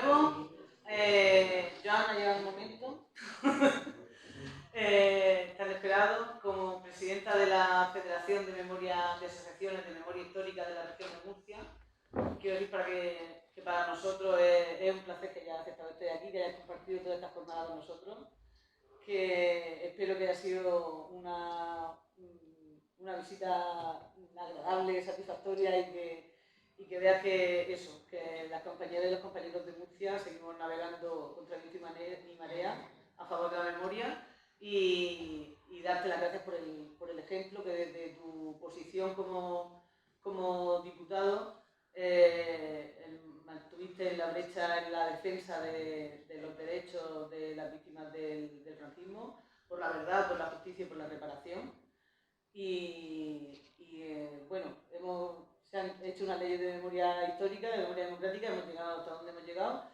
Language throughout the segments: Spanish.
nuevo. Joan, ha llegado el momento tan esperado. Como presidenta de la Federación de Asociaciones de Memoria Histórica de la región de Murcia, quiero decir que para nosotros es un placer que hayas aceptado estar aquí, que hayas compartido toda esta jornada con nosotros, que espero que haya sido una visita agradable, satisfactoria y que veas que las compañeras y los compañeros de Murcia seguimos navegando contra viento y marea a favor de la memoria y darte las gracias por el ejemplo que desde tu posición como diputado mantuviste en la brecha en la defensa de los derechos de las víctimas del franquismo, por la verdad, por la justicia y por la reparación. Bueno, se han hecho unas leyes de memoria histórica, de memoria democrática, hemos llegado hasta donde hemos llegado.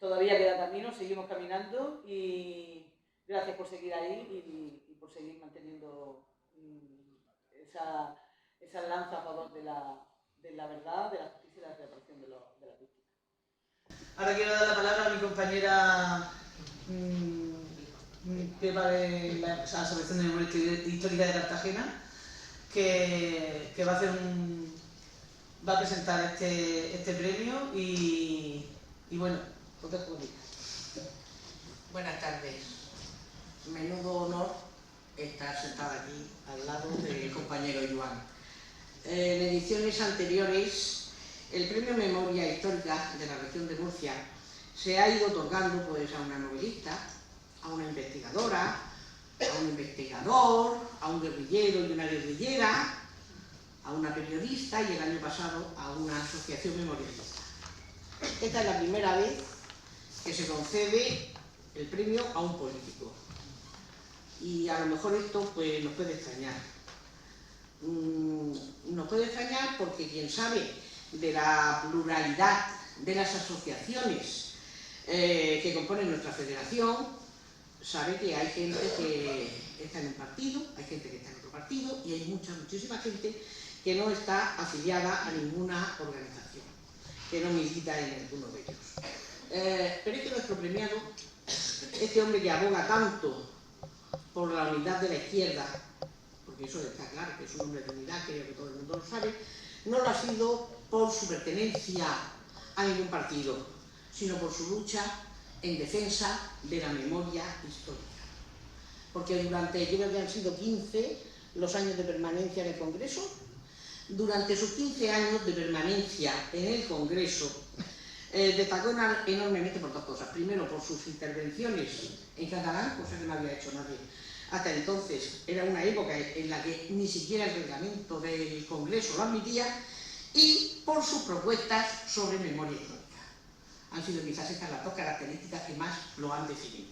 Todavía queda camino, seguimos caminando y gracias por seguir ahí y por seguir manteniendo esa lanza a favor de la verdad, de la justicia y de la reparación de las víctimas. Ahora quiero dar la palabra a mi compañera Pepa de la Asociación de Memoria Histórica de Cartagena, que va a presentar este premio y bueno, os dejo con ella. Buenas tardes. Menudo honor estar sentada aquí al lado del compañero Joan. En ediciones anteriores, el premio Memoria Histórica de la región de Murcia se ha ido otorgando pues, a una novelista, a una investigadora, a un investigador, a un guerrillero y una guerrillera, a una periodista y el año pasado a una asociación memorialista. Esta es la primera vez que se concede el premio a un político. Y a lo mejor esto pues, nos puede extrañar. Nos puede extrañar porque quien sabe de la pluralidad de las asociaciones que componen nuestra federación, sabe que hay gente que está en un partido, hay gente que está en otro partido y hay muchísima gente que no está afiliada a ninguna organización, que no milita en ninguno de ellos. Pero es que nuestro premiado, este hombre que aboga tanto por la unidad de la izquierda, porque eso está claro, que es un hombre de unidad, creo que todo el mundo lo sabe, no lo ha sido por su pertenencia a ningún partido, sino por su lucha en defensa de la memoria histórica. Porque yo creo que han sido 15 los años de permanencia en el Congreso. Durante sus 15 años de permanencia en el Congreso, destacó enormemente por dos cosas. Primero, por sus intervenciones en catalán, cosa que no había hecho nadie hasta entonces. Era una época en la que ni siquiera el reglamento del Congreso lo admitía, y por sus propuestas sobre memoria histórica. Han sido quizás estas las dos características que más lo han definido.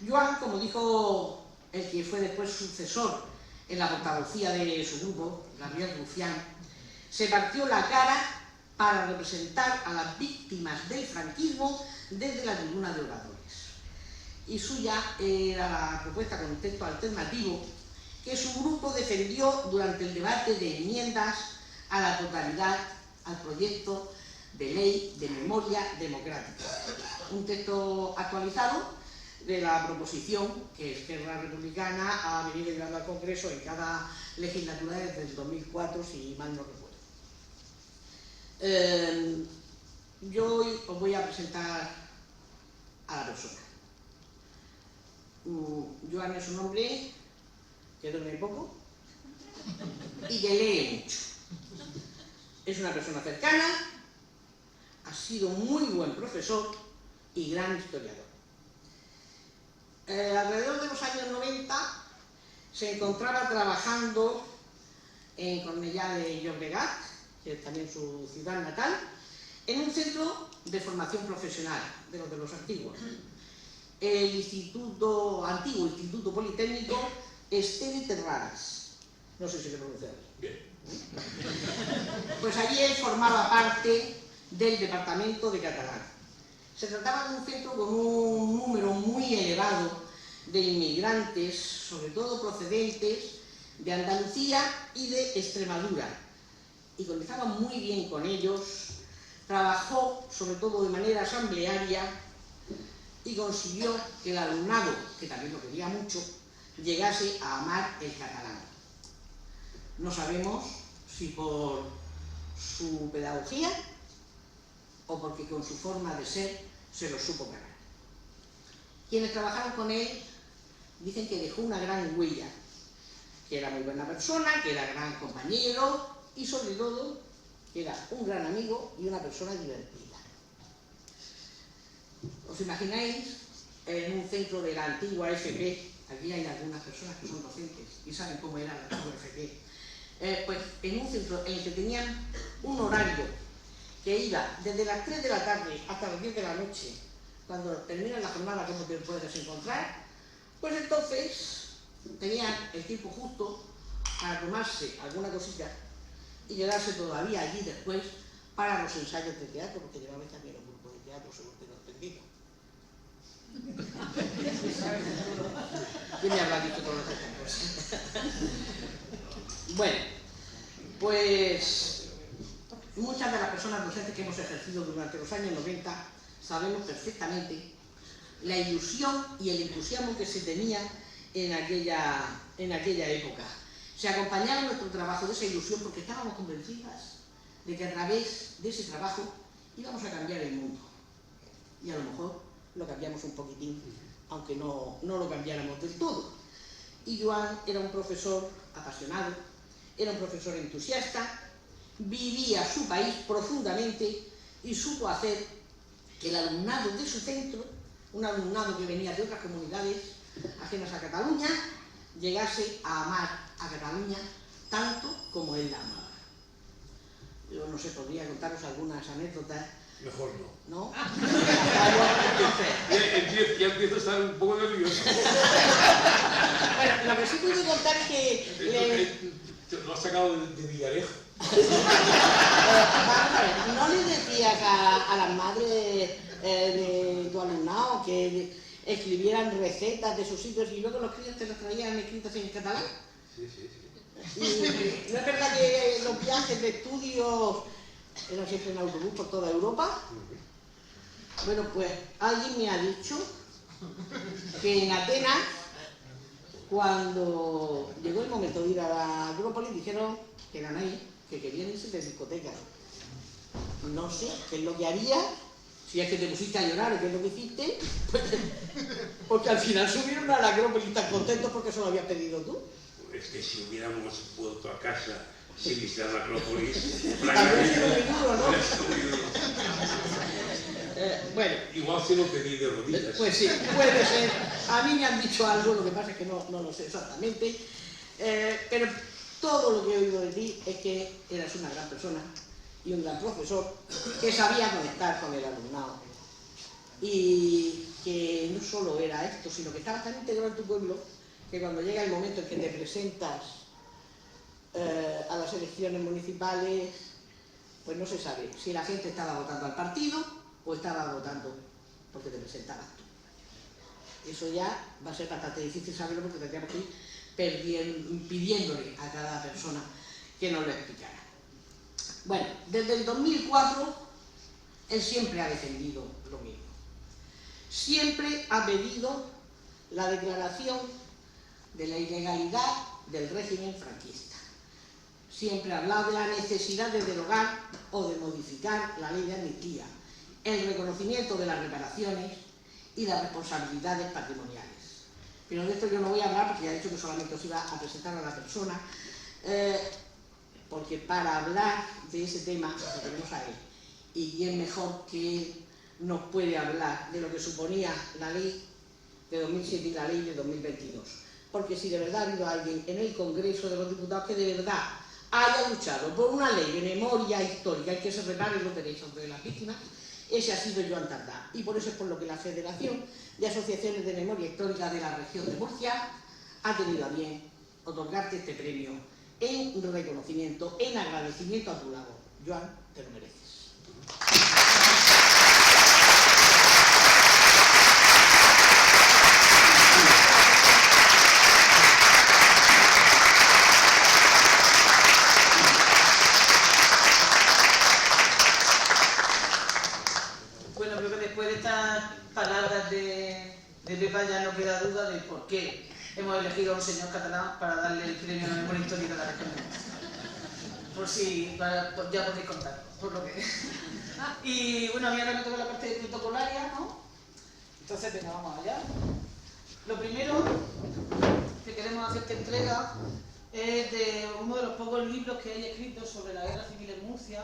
Joan, como dijo el que fue después sucesor en la portavocía de su grupo, Gabriel Rufián, se partió la cara para representar a las víctimas del franquismo desde la tribuna de oradores. Y suya era la propuesta con texto alternativo que su grupo defendió durante el debate de enmiendas a la totalidad al proyecto de ley de memoria democrática. Un texto actualizado de la proposición que Esquerra Republicana ha venido llevando al Congreso en cada legislatura desde el 2004, si mal no recuerdo. Yo hoy os voy a presentar a la persona. Joan es un hombre que duerme poco y que lee mucho. Es una persona cercana, ha sido muy buen profesor y gran historiador. Alrededor de los años 90 se encontraba trabajando en Cornellà de Llobregat, que es también su ciudad natal, en un centro de formación profesional, de los antiguos. El antiguo Instituto Politécnico Esteve Terradas. No sé si se pronuncia bien. Pues allí él formaba parte del departamento de catalán. Se trataba de un centro con un número muy elevado de inmigrantes, sobre todo procedentes de Andalucía y de Extremadura. Y conectaba muy bien con ellos trabajó sobre todo de manera asamblearia y consiguió que el alumnado, que también lo quería mucho, llegase a amar el catalán. No sabemos si por su pedagogía o porque con su forma de ser se lo supo ganar. Quienes trabajaron con él dicen que dejó una gran huella, que era muy buena persona, que era gran compañero y sobre todo que era un gran amigo y una persona divertida. ¿Os imagináis en un centro de la antigua FP? Aquí hay algunas personas que son docentes y saben cómo era la antigua FP. Pues en un centro en el que tenían un horario que iba desde las 3 de la tarde hasta las 10 de la noche, cuando termina la jornada, como te puedes encontrar, pues entonces tenían el tiempo justo para tomarse alguna cosita y quedarse todavía allí después para los ensayos de teatro, porque llevaban también un grupo de teatro, según tengo entendido. ¿Quién me habrá dicho todas estas cosas? Bueno, pues muchas de las personas docentes que hemos ejercido durante los años 90 sabemos perfectamente la ilusión y el entusiasmo que se tenía en aquella época. Se acompañaba nuestro trabajo de esa ilusión porque estábamos convencidas de que a través de ese trabajo íbamos a cambiar el mundo. Y a lo mejor lo cambiamos un poquitín, aunque no lo cambiáramos del todo. Y Joan era un profesor apasionado, era un profesor entusiasta, vivía su país profundamente y supo hacer que el alumnado de su centro, un alumnado que venía de otras comunidades ajenas a Cataluña, llegase a amar a Cataluña tanto como él la amaba. Yo no sé, podría contaros algunas anécdotas. Mejor no. ¿No? Ya empiezo a estar un poco nervioso. Bueno, lo que sí puedo contar es que... Lo has sacado de Villarejo. Vamos a ver, ¿no le decías a las madres de tu alumnado que escribieran recetas de sus sitios y luego los críos te las traían escritas en catalán? Sí. Y ¿no es verdad que los viajes de estudios eran siempre en autobús por toda Europa? Bueno, pues alguien me ha dicho que en Atenas, cuando llegó el momento de ir a la Acrópolis, dijeron que eran ahí, que querían irse de discotecas. No sé qué es lo que haría, si es que te pusiste a llorar o qué es lo que hiciste, porque al final subieron a la Acrópolis tan contentos porque eso lo habías pedido tú. Es que si hubiéramos vuelto a casa sin visitar la Acrópolis, Habría sido muy duro, ¿no? Bueno. Igual se lo pedí de rodillas. Pues sí, puede ser. A mí me han dicho algo, lo que pasa es que no lo sé exactamente. Pero todo lo que he oído de ti es que eras una gran persona y un gran profesor que sabía conectar con el alumnado. Y que no solo era esto, sino que estabas tan integrado en tu pueblo que cuando llega el momento en que te presentas a las elecciones municipales, pues no se sabe si la gente estaba votando al partido o estaba votando porque te presentabas tú. Eso ya va a ser bastante difícil saberlo porque tendríamos que ir pidiéndole a cada persona que nos lo explicara. Bueno, desde el 2004 él siempre ha defendido lo mismo. Siempre ha pedido la declaración de la ilegalidad del régimen franquista. Siempre ha hablado de la necesidad de derogar o de modificar la ley de amnistía, el reconocimiento de las reparaciones y las responsabilidades patrimoniales. Pero de esto yo no voy a hablar porque ya he dicho que solamente os iba a presentar a la persona, porque para hablar de ese tema lo tenemos a él. Y quién mejor que él nos puede hablar de lo que suponía la ley de 2007 y la ley de 2022. Porque si de verdad ha habido alguien en el Congreso de los Diputados que de verdad haya luchado por una ley de memoria histórica en que se reparen los derechos de las víctimas, ese ha sido Joan Tardá. Y por eso es por lo que la Federación de Asociaciones de Memoria Histórica de la Región de Murcia ha tenido a bien otorgarte este premio en reconocimiento, en agradecimiento a tu labor. Joan, te lo mereces. no queda duda de por qué hemos elegido a un señor catalán para darle el premio a la memoria histórica de la región de Murcia. Por si, ya podéis contar, por lo que... Y bueno, a mí ahora me toca la parte protocolaria, ¿no? Entonces, venga, vamos allá. Lo primero que queremos hacerte entrega es de uno de los pocos libros que hay escritos sobre la guerra civil en Murcia,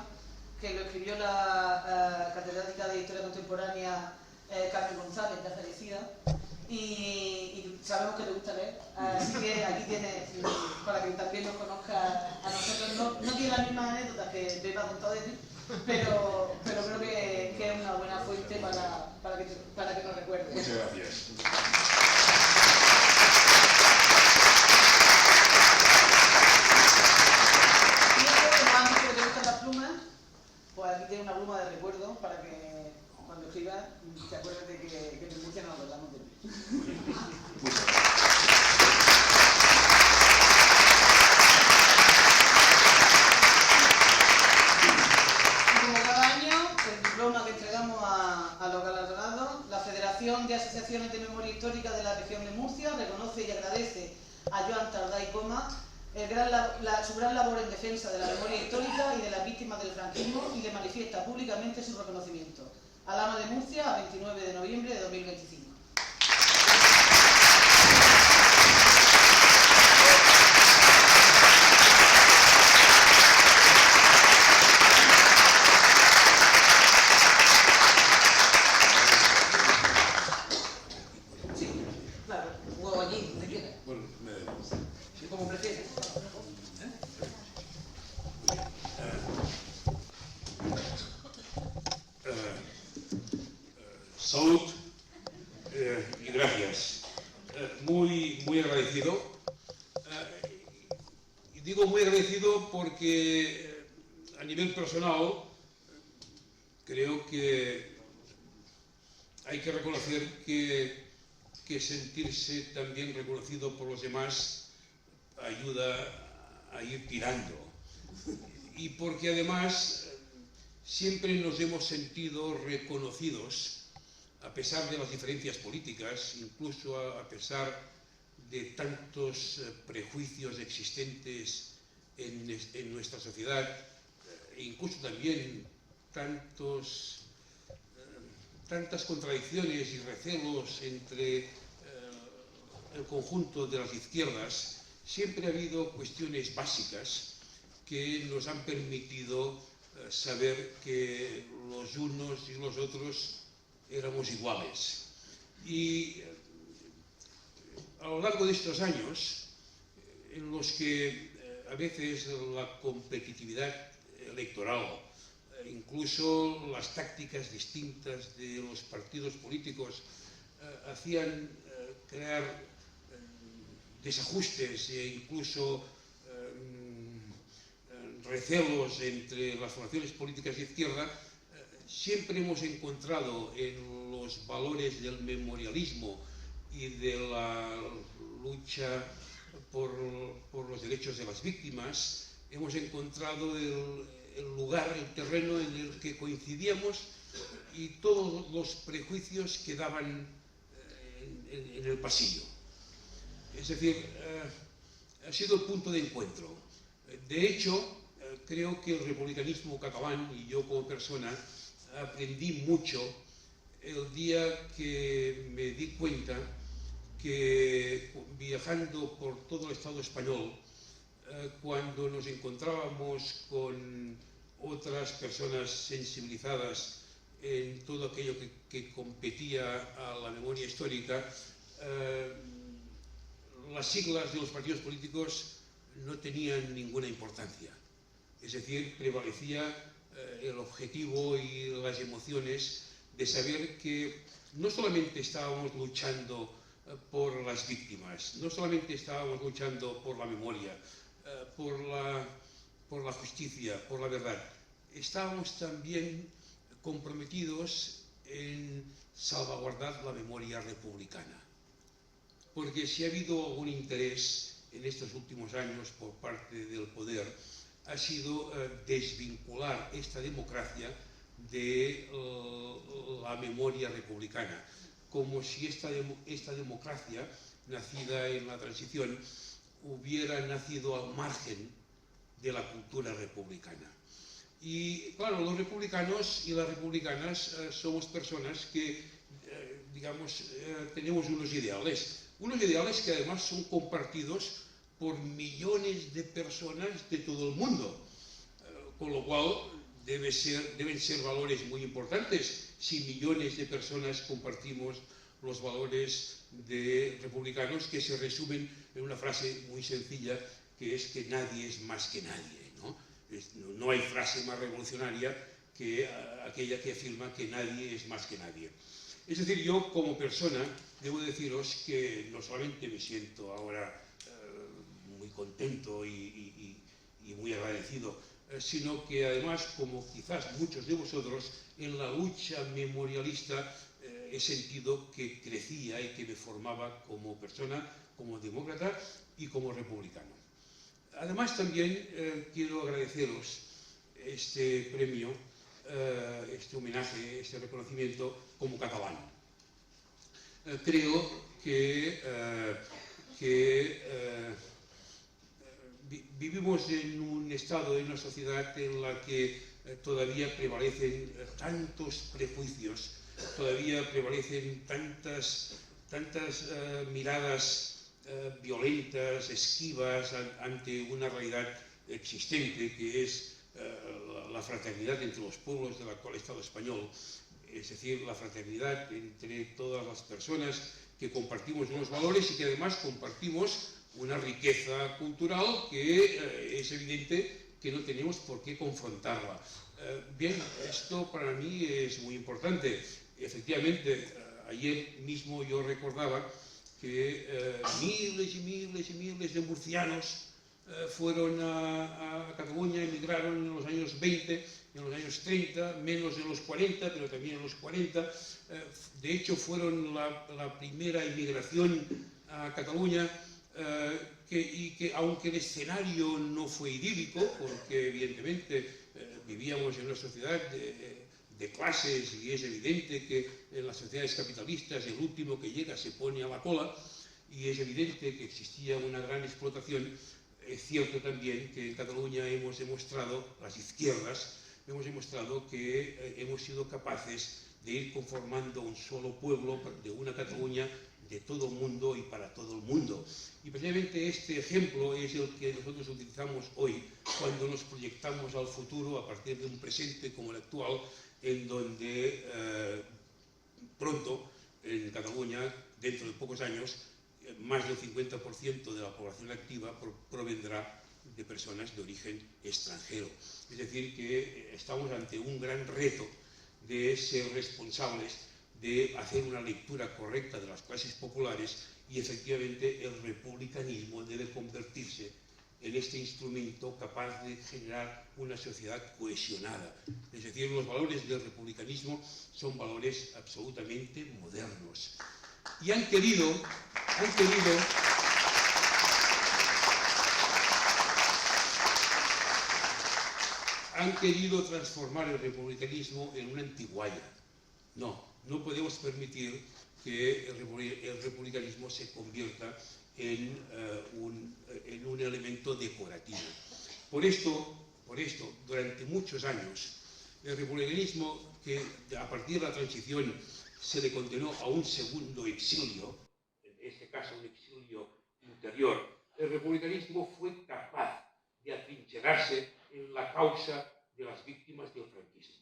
que lo escribió la catedrática de Historia Contemporánea Carmen González, ya fallecida, y sabemos que te gusta leer, así que aquí tienes, para que también nos conozcas a nosotros. No tiene las mismas anécdotas que Pepa ha contado de ti, pero creo que es una buena fuente para que nos recuerdes. Muchas gracias. Pues aquí tienes una pluma de recuerdo para que cuando escribas te acuerdes de que en Murcia nos acordamos de ti. Como cada año, el diploma que entregamos a los galardonados, la Federación de Asociaciones de Memoria Histórica de la Región de Murcia reconoce y agradece a Joan Tardá y Coma su gran labor en defensa de la memoria histórica y de las víctimas del franquismo, y le manifiesta públicamente su reconocimiento. Alhama de Murcia, a 29 de noviembre de 2025. Sí, claro, o allí, donde quieras. Bueno, me da igual. Sí, como prefieras. Salud y gracias. Muy agradecido. Y digo muy agradecido porque a nivel personal creo que hay que reconocer que sentirse también reconocido por los demás ayuda a ir tirando. Y porque además siempre nos hemos sentido reconocidos, a pesar de las diferencias políticas, incluso a pesar de tantos prejuicios existentes en nuestra sociedad, e incluso también tantas contradicciones y recelos entre el conjunto de las izquierdas, siempre ha habido cuestiones básicas que nos han permitido saber que los unos y los otros éramos iguales. Y a lo largo de estos años, en los que a veces la competitividad electoral, incluso las tácticas distintas de los partidos políticos hacían crear desajustes e incluso recelos entre las formaciones políticas de izquierda, siempre hemos encontrado en los valores del memorialismo y de la lucha por los derechos de las víctimas, hemos encontrado el lugar, el terreno en el que coincidíamos, y todos los prejuicios quedaban en el pasillo. Es decir, ha sido el punto de encuentro. De hecho, creo que el republicanismo catalán, y yo como persona, aprendí mucho el día que me di cuenta que, viajando por todo el Estado español, cuando nos encontrábamos con otras personas sensibilizadas en todo aquello que competía a la memoria histórica, las siglas de los partidos políticos no tenían ninguna importancia. Es decir, prevalecía el objetivo y las emociones de saber que no solamente estábamos luchando por las víctimas, no solamente estábamos luchando por la memoria, por la justicia, por la verdad, estábamos también comprometidos en salvaguardar la memoria republicana. Porque si ha habido algún interés en estos últimos años por parte del poder, ha sido desvincular esta democracia de la memoria republicana. como si esta democracia, nacida en la transición, hubiera nacido al margen de la cultura republicana. Y claro, los republicanos y las republicanas somos personas que, digamos, tenemos unos ideales que además son compartidos por millones de personas de todo el mundo, con lo cual deben ser valores muy importantes si millones de personas compartimos los valores republicanos, que se resumen en una frase muy sencilla, que es que nadie es más que nadie, ¿no? No hay frase más revolucionaria que aquella que afirma que nadie es más que nadie. Es decir, yo como persona debo deciros que no solamente me siento ahora muy contento y muy agradecido, sino que además, como quizás muchos de vosotros, en la lucha memorialista he sentido que crecía y que me formaba como persona, como demócrata y como republicano. Además, también quiero agradeceros este premio, este homenaje, este reconocimiento como catalán. Creo que vivimos en un estado, en una sociedad en la que todavía prevalecen tantos prejuicios, todavía prevalecen tantas miradas violentas, esquivas ante una realidad existente que es la fraternidad entre los pueblos del actual Estado español, es decir, la fraternidad entre todas las personas que compartimos unos valores y que además compartimos una riqueza cultural que es evidente que no tenemos por qué confrontarla. Bien, esto para mí es muy importante. Efectivamente, ayer mismo yo recordaba que miles y miles y miles de murcianos fueron a Cataluña, emigraron en los años 20, en los años 30, menos en los 40, pero también en los 40. De hecho, fueron la primera inmigración a Cataluña, y que aunque el escenario no fue idílico, porque evidentemente vivíamos en una sociedad de clases y es evidente que en las sociedades capitalistas el último que llega se pone a la cola y es evidente que existía una gran explotación, es cierto también que en Cataluña hemos demostrado, las izquierdas, hemos demostrado que hemos sido capaces de ir conformando un solo pueblo de una Cataluña de todo el mundo y para todo el mundo. Y precisamente este ejemplo es el que nosotros utilizamos hoy cuando nos proyectamos al futuro a partir de un presente como el actual, en donde pronto en Cataluña, dentro de pocos años, más del 50% de la población activa provendrá de personas de origen extranjero. Es decir, que estamos ante un gran reto de ser responsables, de hacer una lectura correcta de las clases populares y efectivamente el republicanismo debe convertirse en este instrumento capaz de generar una sociedad cohesionada. Es decir, los valores del republicanismo son valores absolutamente modernos. Y han querido transformar el republicanismo en una antiguaya. No podemos permitir que el republicanismo se convierta en un elemento decorativo. Por esto, durante muchos años, el republicanismo, que a partir de la transición se le condenó a un segundo exilio, en este caso un exilio interior, el republicanismo fue capaz de atrincherarse en la causa de las víctimas del franquismo.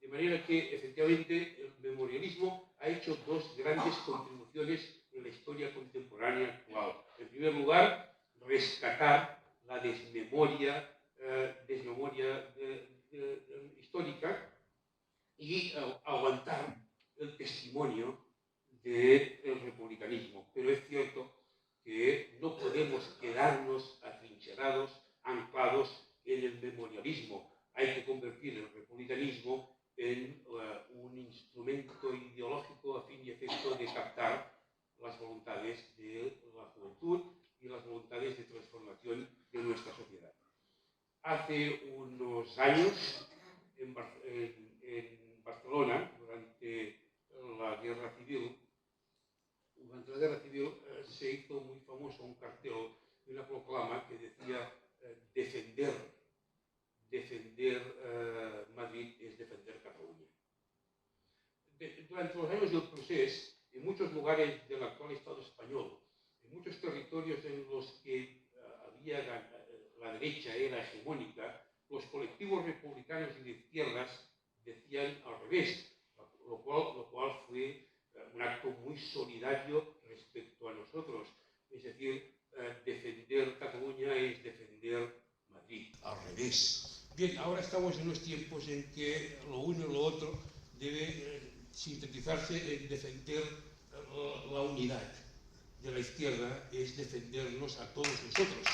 De manera que, efectivamente, el memorialismo ha hecho dos grandes contribuciones en la historia contemporánea actual. En primer lugar, rescatar la desmemoria histórica y aguantar el testimonio del republicanismo. Pero es cierto que no podemos quedarnos atrincherados, anclados en el memorialismo. Hay que convertir el republicanismo en un instrumento ideológico a fin y efecto de captar las voluntades de la juventud y las voluntades de transformación de nuestra sociedad. Hace unos años, en Barcelona, durante la Guerra Civil, actual Estado español. En muchos territorios en los que la derecha era hegemónica, los colectivos republicanos y de izquierdas decían al revés, lo cual fue un acto muy solidario respecto a nosotros. Es decir, defender Cataluña es defender Madrid, al revés. Bien, ahora estamos en unos tiempos en que lo uno y lo otro debe sintetizarse en defender la unidad de la izquierda, es defendernos a todos nosotros.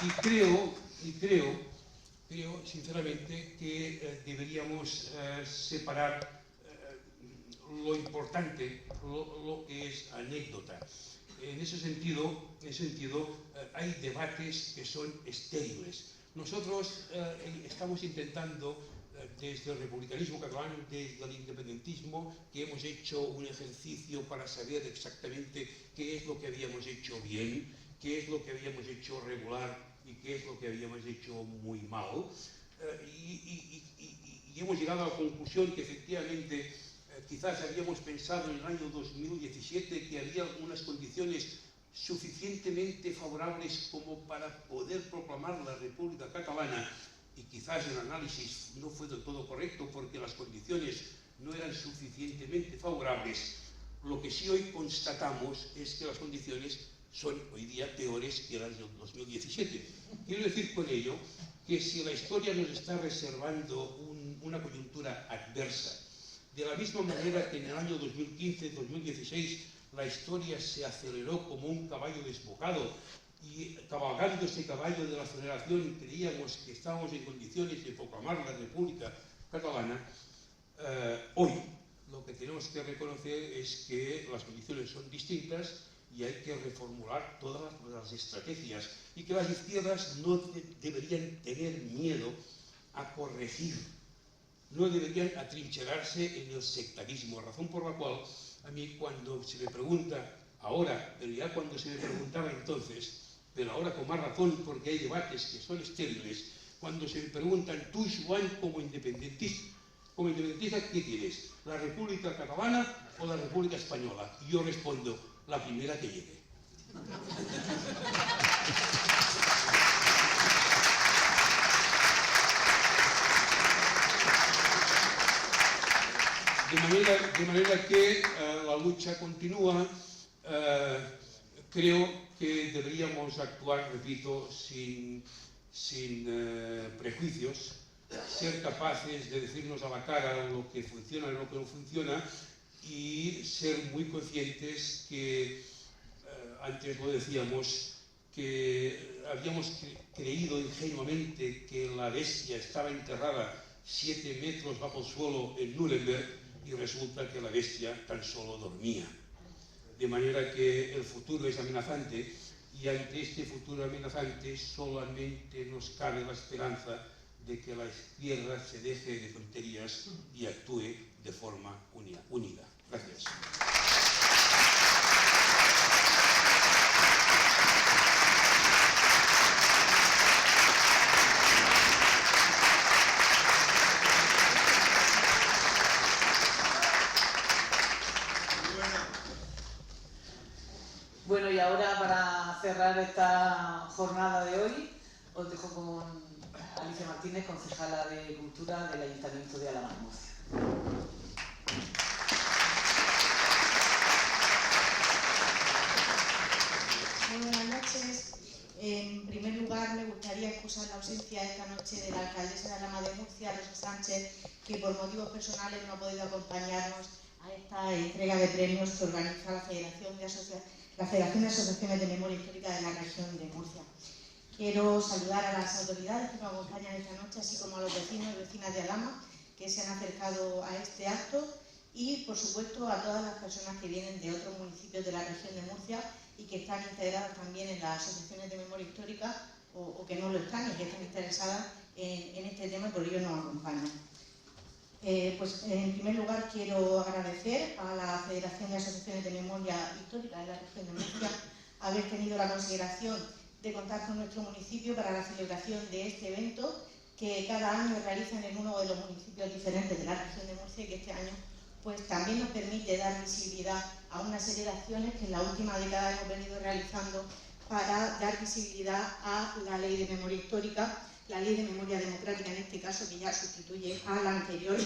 Y creo sinceramente que deberíamos separar lo importante, lo que es anécdota. En ese sentido hay debates que son estériles. Nosotros estamos intentando, desde el republicanismo catalán, desde el independentismo, que hemos hecho un ejercicio para saber exactamente qué es lo que habíamos hecho bien, qué es lo que habíamos hecho regular y qué es lo que habíamos hecho muy mal. Y hemos llegado a la conclusión que efectivamente quizás habíamos pensado en el año 2017 que había unas condiciones suficientemente favorables como para poder proclamar la República Catalana, y quizás el análisis no fue del todo correcto porque las condiciones no eran suficientemente favorables. Lo que sí hoy constatamos es que las condiciones son hoy día peores que las del 2017. Quiero decir con ello que si la historia nos está reservando una coyuntura adversa, de la misma manera que en el año 2015-2016 la historia se aceleró como un caballo desbocado, y cabalgando ese caballo de la aceleración creíamos que estábamos en condiciones de proclamar la República Catalana, hoy lo que tenemos que reconocer es que las condiciones son distintas y hay que reformular todas las estrategias, y que las izquierdas no deberían tener miedo a corregir, no deberían atrincherarse en el sectarismo, razón por la cual a mí cuando se me pregunta ahora, pero ya cuando se me preguntaba entonces, pero ahora con más razón porque hay debates que son estériles, cuando se me preguntan, tú, Joan, como independentista, ¿qué quieres? ¿La República Catalana o la República Española? Y yo respondo, la primera que llegue. De manera que la lucha continúa. Creo que deberíamos actuar, repito, sin prejuicios, ser capaces de decirnos a la cara lo que funciona y lo que no funciona, y ser muy conscientes que, antes lo decíamos, que habíamos creído ingenuamente que la bestia estaba enterrada 7 metros bajo el suelo en Nuremberg, y resulta que la bestia tan solo dormía. De manera que el futuro es amenazante, y ante este futuro amenazante solamente nos cabe la esperanza de que la izquierda se deje de tonterías y actúe de forma unida. Gracias. Bueno, y ahora para cerrar esta jornada de hoy, os dejo con Alicia Martínez, concejala de Cultura del Ayuntamiento de Alhama de Murcia. Muy buenas noches. En primer lugar, me gustaría excusar la ausencia esta noche de la alcaldesa de Alhama de Murcia, Rosa Sánchez, que por motivos personales no ha podido acompañarnos a esta entrega de premios que organiza la Federación de Asociaciones de Memoria Histórica de la región de Murcia. Quiero saludar a las autoridades que nos acompañan esta noche, así como a los vecinos y vecinas de Alhama que se han acercado a este acto, y por supuesto a todas las personas que vienen de otros municipios de la región de Murcia y que están integradas también en las asociaciones de memoria histórica o que no lo están y que están interesadas en este tema y por ello nos acompañan. Pues en primer lugar quiero agradecer a la Federación de Asociaciones de Memoria Histórica de la región de Murcia haber tenido la consideración de contar con nuestro municipio para la celebración de este evento, que cada año realizan en uno de los municipios diferentes de la región de Murcia y que este año pues también nos permite dar visibilidad a una serie de acciones que en la última década hemos venido realizando para dar visibilidad a la Ley de Memoria Histórica, la Ley de Memoria Democrática en este caso, que ya sustituye a la anterior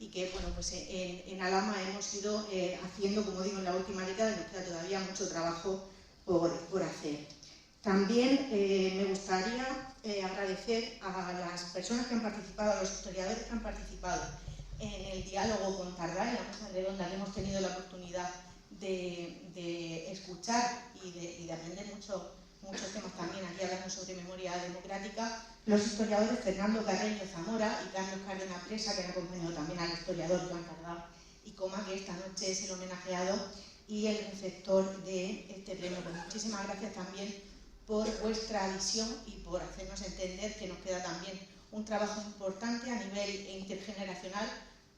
y que bueno, pues en Alhama hemos ido haciendo, como digo, en la última década y nos queda todavía mucho trabajo por hacer. También me gustaría agradecer a las personas que han participado, a los historiadores que han participado en el diálogo con Tardá, en la mesa redonda que hemos tenido la oportunidad de escuchar y de aprender muchos temas también aquí hablando sobre memoria democrática, los historiadores Fernando Carreño Zamora y Carlos Cárdenas Presa, que han acompañado también al historiador Joan Tardá y Coma, que esta noche es el homenajeado y el receptor de este premio. Pues muchísimas gracias también por vuestra visión y por hacernos entender que nos queda también un trabajo importante a nivel intergeneracional,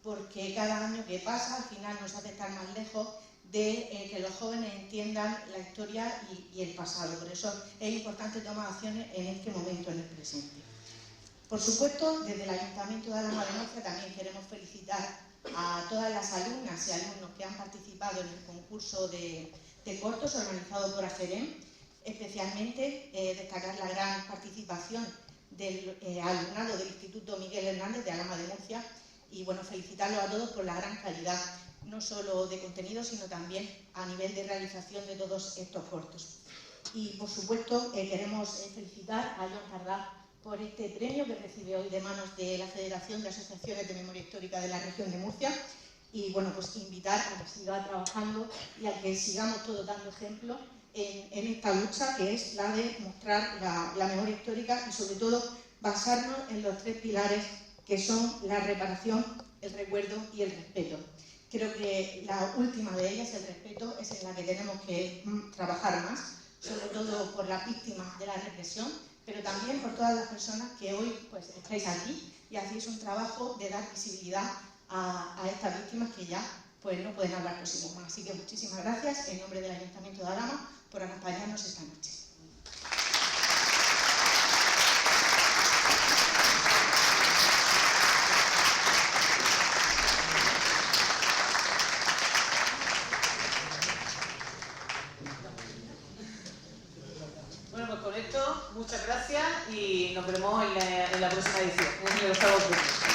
porque cada año que pasa al final nos hace estar más lejos de que los jóvenes entiendan la historia y el pasado. Por eso es importante tomar acciones en este momento, en el presente. Por supuesto, desde el Ayuntamiento de Alhama de Murcia también queremos felicitar a todas las alumnas y alumnos que han participado en el concurso de cortos organizado por AFEREM, especialmente destacar la gran participación del alumnado del Instituto Miguel Hernández de Alhama de Murcia y bueno, felicitarlos a todos por la gran calidad, no solo de contenido, sino también a nivel de realización de todos estos cortos. Y por supuesto queremos felicitar a Joan Tardá por este premio que recibe hoy de manos de la Federación de Asociaciones de Memoria Histórica de la región de Murcia y bueno, pues invitar a que siga trabajando y a que sigamos todos dando ejemplo en esta lucha que es la de mostrar la memoria histórica y sobre todo basarnos en los tres pilares que son la reparación, el recuerdo y el respeto. Creo que la última de ellas, el respeto, es en la que tenemos que trabajar más, sobre todo por las víctimas de la represión, pero también por todas las personas que hoy pues, estáis aquí y hacéis un trabajo de dar visibilidad a estas víctimas que ya pues, no pueden hablar por sí mismas. Así que muchísimas gracias en nombre del Ayuntamiento de Alhama por acompañarnos esta noche. Bueno, pues con esto, muchas gracias y nos veremos en la próxima edición, en el octavo premio.